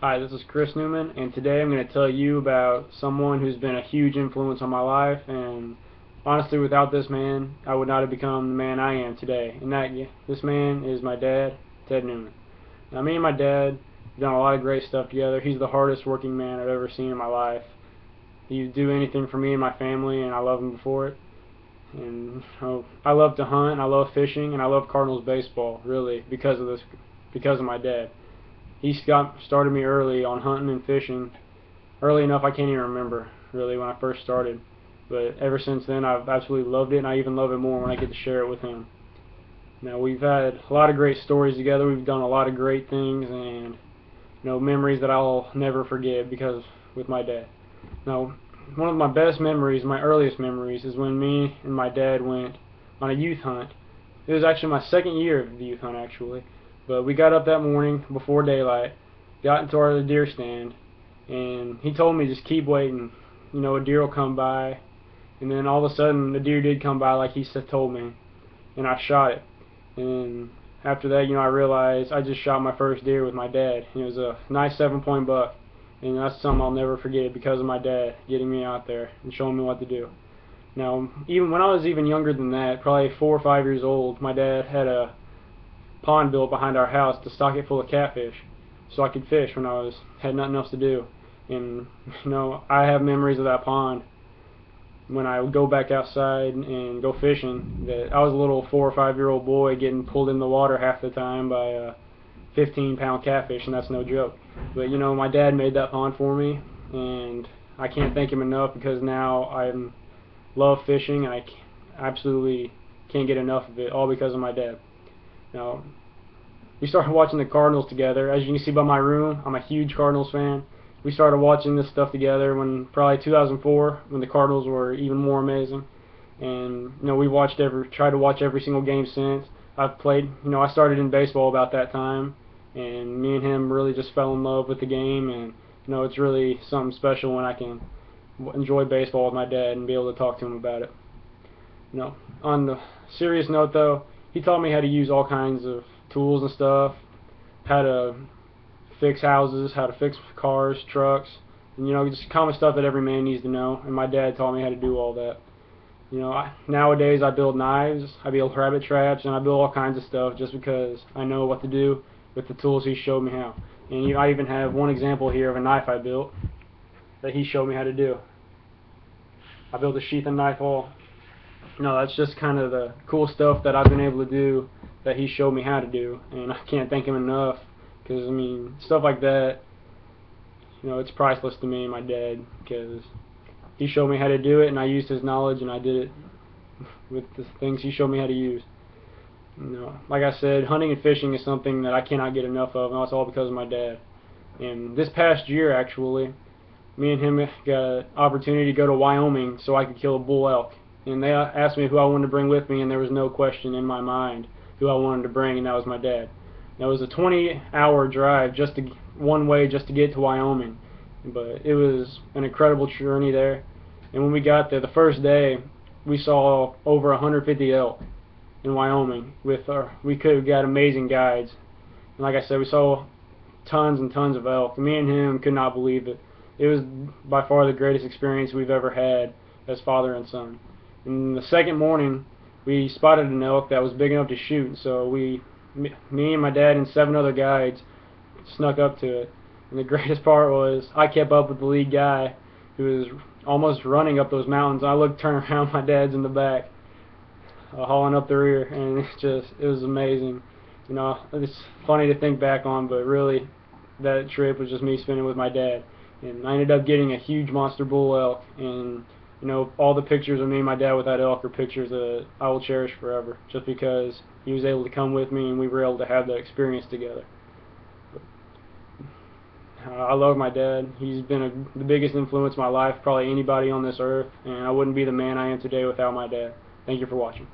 Hi, this is Chris Newman, and today I'm going to tell you about someone who's been a huge influence on my life, and honestly, without this man, I would not have become the man I am today. And this man is my dad, Ted Newman. Now, me and my dad have done a lot of great stuff together. He's the hardest working man I've ever seen in my life. He'd do anything for me and my family, and I love him for it. And I love to hunt, I love fishing, and I love Cardinals baseball, really, because of my dad. He got started me early on hunting and fishing, early enough I can't even remember really when I first started, but ever since then I've absolutely loved it, and I even love it more when I get to share it with him. Now, we've had a lot of great stories together, we've done a lot of great things, and memories that I'll never forget because with my dad. Now, one of my best memories, my earliest memories, is when me and my dad went on a youth hunt. It was actually my second year of the youth hunt, actually. But we got up that morning before daylight, got into our deer stand, and he told me just keep waiting. A deer will come by. And then all of a sudden, the deer did come by like he told me, and I shot it. And after that, I realized I just shot my first deer with my dad. It was a nice 7-point buck, and that's something I'll never forget because of my dad getting me out there and showing me what to do. Now, even when I was even younger than that, probably 4 or 5 years old, my dad had a pond built behind our house to stock it full of catfish so I could fish when I had nothing else to do. And I have memories of that pond when I would go back outside and go fishing that I was a little 4 or 5-year-old boy getting pulled in the water half the time by a 15-pound catfish, and that's no joke. But my dad made that pond for me, and I can't thank him enough because now I love fishing and I absolutely can't get enough of it, all because of my dad. Now, we started watching the Cardinals together. As you can see by my room, I'm a huge Cardinals fan. We started watching this stuff together when probably 2004, when the Cardinals were even more amazing. And we tried to watch every single game since. I've played. I started in baseball about that time, and me and him really just fell in love with the game. And it's really something special when I can enjoy baseball with my dad and be able to talk to him about it. On the serious note, though, he taught me how to use all kinds of tools and stuff, how to fix houses, how to fix cars, trucks, and just common stuff that every man needs to know. And my dad taught me how to do all that. Nowadays I build knives, I build rabbit traps, and I build all kinds of stuff just because I know what to do with the tools he showed me how. And I even have one example here of a knife I built that he showed me how to do. I built a sheath and knife all. That's just kind of the cool stuff that I've been able to do that he showed me how to do, and I can't thank him enough because stuff like that, it's priceless to me and my dad because he showed me how to do it, and I used his knowledge and I did it with the things he showed me how to use. Like I said, hunting and fishing is something that I cannot get enough of, and that's all because of my dad. And this past year, actually, me and him got an opportunity to go to Wyoming so I could kill a bull elk. And they asked me who I wanted to bring with me, and there was no question in my mind who I wanted to bring, and that was my dad. Now, it was a 20-hour drive one way just to get to Wyoming, but it was an incredible journey there. And when we got there, the first day, we saw over 150 elk in Wyoming. We could have got amazing guides. And like I said, we saw tons and tons of elk. Me and him could not believe it. It was by far the greatest experience we've ever had as father and son. And the second morning, we spotted an elk that was big enough to shoot, so me and my dad and 7 other guides snuck up to it. And the greatest part was I kept up with the lead guy who was almost running up those mountains. I turned around, my dad's in the back, hauling up the rear, and it was amazing. It's funny to think back on, but really, that trip was just me spending with my dad. And I ended up getting a huge monster bull elk, and all the pictures of me and my dad with that elk are pictures that I will cherish forever, just because he was able to come with me and we were able to have that experience together. I love my dad. He's been the biggest influence in my life, probably anybody on this earth, and I wouldn't be the man I am today without my dad. Thank you for watching.